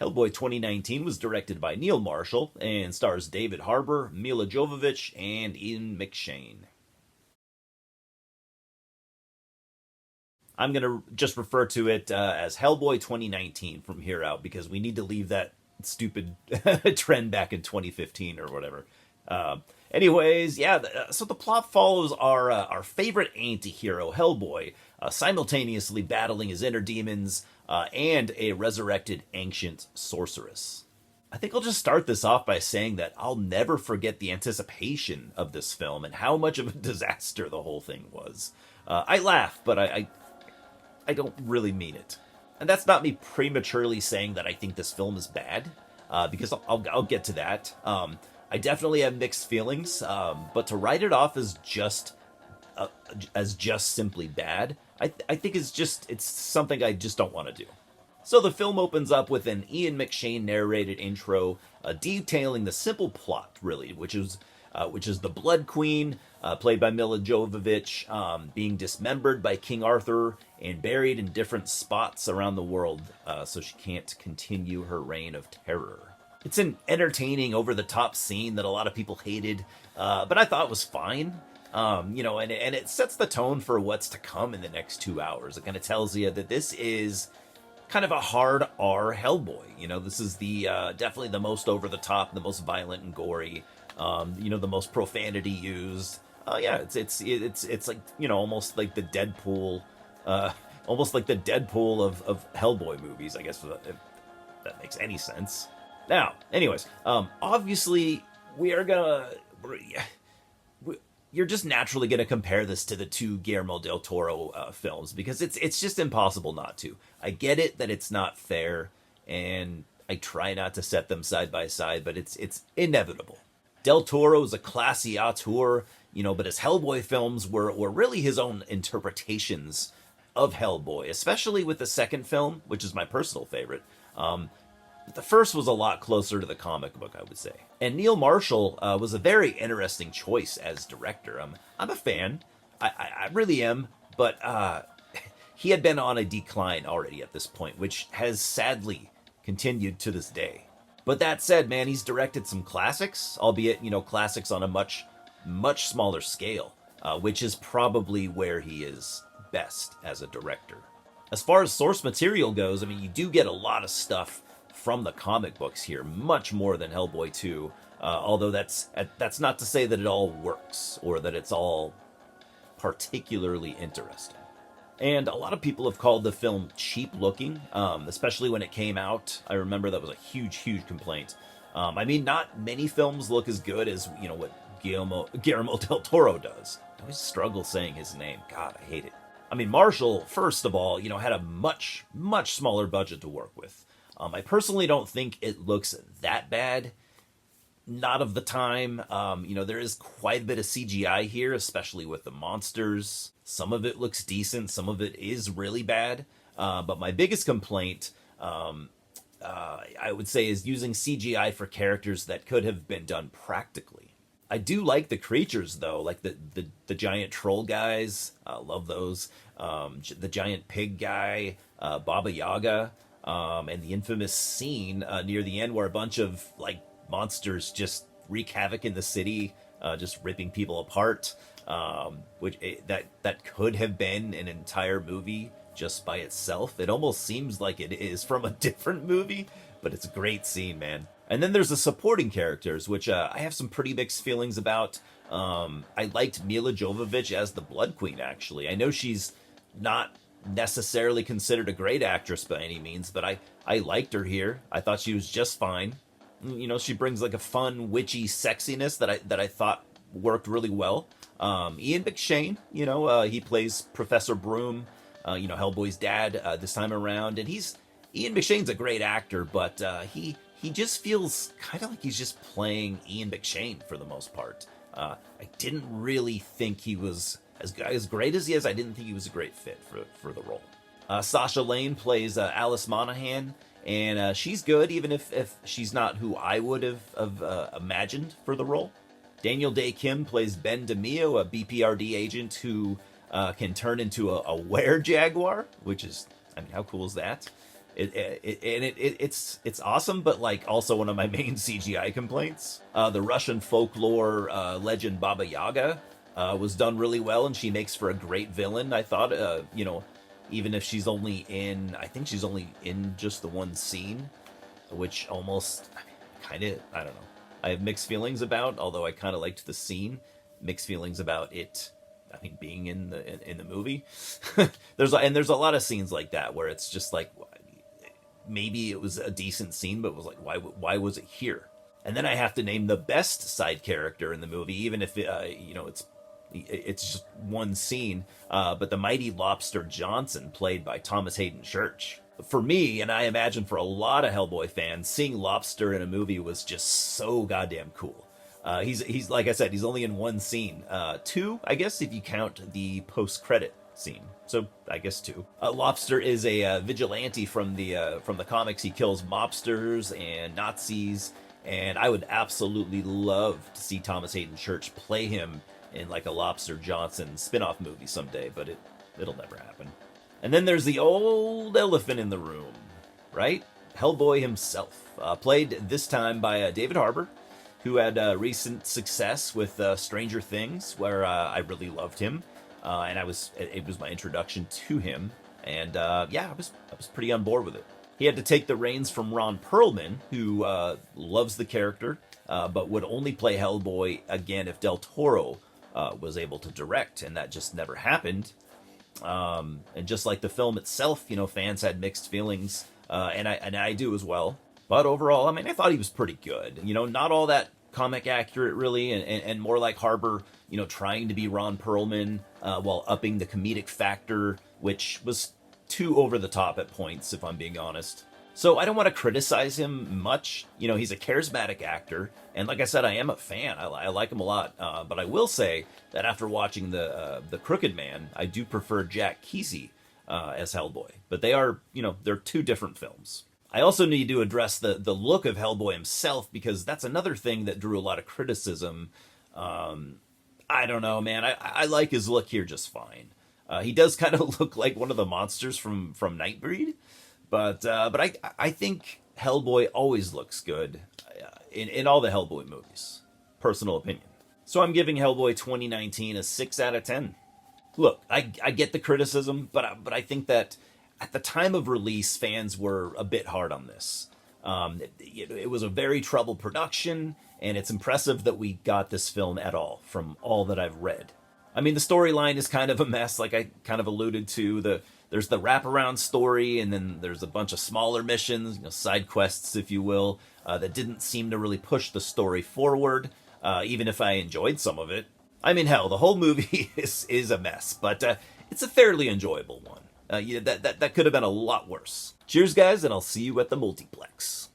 Hellboy 2019 was directed by Neil Marshall and stars David Harbour, Milla Jovovich, and Ian McShane. I'm going to just refer to it as Hellboy 2019 from here out because we need to leave that stupid trend back in 2015 or whatever. Anyways, yeah, so the plot follows our favorite anti-hero, Hellboy, simultaneously battling his inner demons and a resurrected ancient sorceress. I think I'll just start this off by saying that I'll never forget the anticipation of this film and how much of a disaster the whole thing was. I laugh, but I don't really mean it. And that's not me prematurely saying that I think this film is bad, because I'll get to that. I definitely have mixed feelings, but to write it off as just simply bad, I think it's something I just don't want to do. So the film opens up with an Ian McShane narrated intro, detailing the simple plot, really, which is the Blood Queen, played by Milla Jovovich, being dismembered by King Arthur and buried in different spots around the world, so she can't continue her reign of terror. It's an entertaining, over-the-top scene that a lot of people hated, but I thought was fine. And it sets the tone for what's to come in the next 2 hours. It kind of tells you that this is kind of a hard R Hellboy. This is the definitely the most over-the-top, the most violent and gory. The most profanity used. It's like almost like the Deadpool, of Hellboy movies. I guess if that makes any sense. Now, anyways, obviously you're just naturally gonna compare this to the two Guillermo del Toro films because it's just impossible not to. I get it that it's not fair, and I try not to set them side by side, but it's inevitable. Del Toro is a classy auteur, but his Hellboy films were really his own interpretations of Hellboy, especially with the second film, which is my personal favorite. The first was a lot closer to the comic book, I would say. And Neil Marshall was a very interesting choice as director. I'm a fan. I really am, but he had been on a decline already at this point, which has sadly continued to this day. But that said, man, he's directed some classics, albeit, classics on a much, much smaller scale, which is probably where he is best as a director. As far as source material goes, you do get a lot of stuff from the comic books here, much more than Hellboy 2, although that's not to say that it all works, or that it's all particularly interesting. And a lot of people have called the film cheap looking, especially when it came out. I remember that was a huge, huge complaint. Not many films look as good as, what Guillermo del Toro does. I always struggle saying his name. God, I hate it. Marshall, first of all, had a much, much smaller budget to work with. I personally don't think it looks that bad. Not of the time. There is quite a bit of CGI here, especially with the monsters. Some of it looks decent, some of it is really bad. But my biggest complaint, I would say, is using CGI for characters that could have been done practically. I do like the creatures, though, like the giant troll guys. Love those. The giant pig guy, Baba Yaga, and the infamous scene near the end where a bunch of monsters just wreak havoc in the city, just ripping people apart. That could have been an entire movie just by itself. It almost seems like it is from a different movie, but it's a great scene, man. And then there's the supporting characters, which I have some pretty mixed feelings about. I liked Milla Jovovich as the Blood Queen, actually. I know she's not necessarily considered a great actress by any means, but I liked her here. I thought she was just fine. She brings a fun, witchy sexiness that I thought worked really well. Ian McShane, he plays Professor Broom, Hellboy's dad this time around, and Ian McShane's a great actor, but he just feels kind of like he's just playing Ian McShane for the most part. I didn't really think he was as great as he is. I didn't think he was a great fit for the role. Sasha Lane plays Alice Monaghan, and she's good, even if she's not who I would have imagined for the role. Daniel Day Kim plays Ben DeMio, a BPRD agent who can turn into a were-jaguar, which is, how cool is that? It's awesome, but like also one of my main CGI complaints. The Russian folklore legend Baba Yaga was done really well, and she makes for a great villain. I thought, even if she's only in, I think she's only in just the one scene, which almost kind of, I don't know. I have mixed feelings about, although I kind of liked the scene. Mixed feelings about it. I think being in the movie. there's a lot of scenes like that where it's just like maybe it was a decent scene, but it was like why was it here? And then I have to name the best side character in the movie, even if it's just one scene. But the mighty Lobster Johnson, played by Thomas Hayden Church. For me, and I imagine for a lot of Hellboy fans, seeing Lobster in a movie was just so goddamn cool. He's like I said, he's only in one scene. Two, I guess, if you count the post-credit scene. So I guess two. Lobster is a vigilante from the comics. He kills mobsters and Nazis, and I would absolutely love to see Thomas Hayden Church play him in like a Lobster Johnson spin-off movie someday, but it'll never happen. And then there's the old elephant in the room, right? Hellboy himself, played this time by David Harbour, who had recent success with Stranger Things, where I really loved him, and it was my introduction to him, and I was pretty on board with it. He had to take the reins from Ron Perlman, who loves the character, but would only play Hellboy again if Del Toro was able to direct, and that just never happened. And just like the film itself, fans had mixed feelings, and I do as well. But overall, I mean, I thought he was pretty good. Not all that comic accurate, really, and more like Harbour, trying to be Ron Perlman while upping the comedic factor, which was too over the top at points, if I'm being honest. So I don't want to criticize him much. He's a charismatic actor, and like I said, I am a fan. I like him a lot. But I will say that after watching the Crooked Man, I do prefer Jack Kesey as Hellboy. But they are, they're two different films. I also need to address the look of Hellboy himself, because that's another thing that drew a lot of criticism. I don't know, man. I like his look here just fine. He does kind of look like one of the monsters from Nightbreed. But I think Hellboy always looks good in all the Hellboy movies. Personal opinion. So I'm giving Hellboy 2019 a 6 out of 10. Look, I get the criticism, but I think that at the time of release, fans were a bit hard on this. It was a very troubled production, and it's impressive that we got this film at all, from all that I've read. I mean, the storyline is kind of a mess, like I kind of alluded to. There's the wraparound story, and then there's a bunch of smaller missions, side quests, if you will, that didn't seem to really push the story forward, even if I enjoyed some of it. I mean, hell, the whole movie is a mess, but it's a fairly enjoyable one. That could have been a lot worse. Cheers, guys, and I'll see you at the multiplex.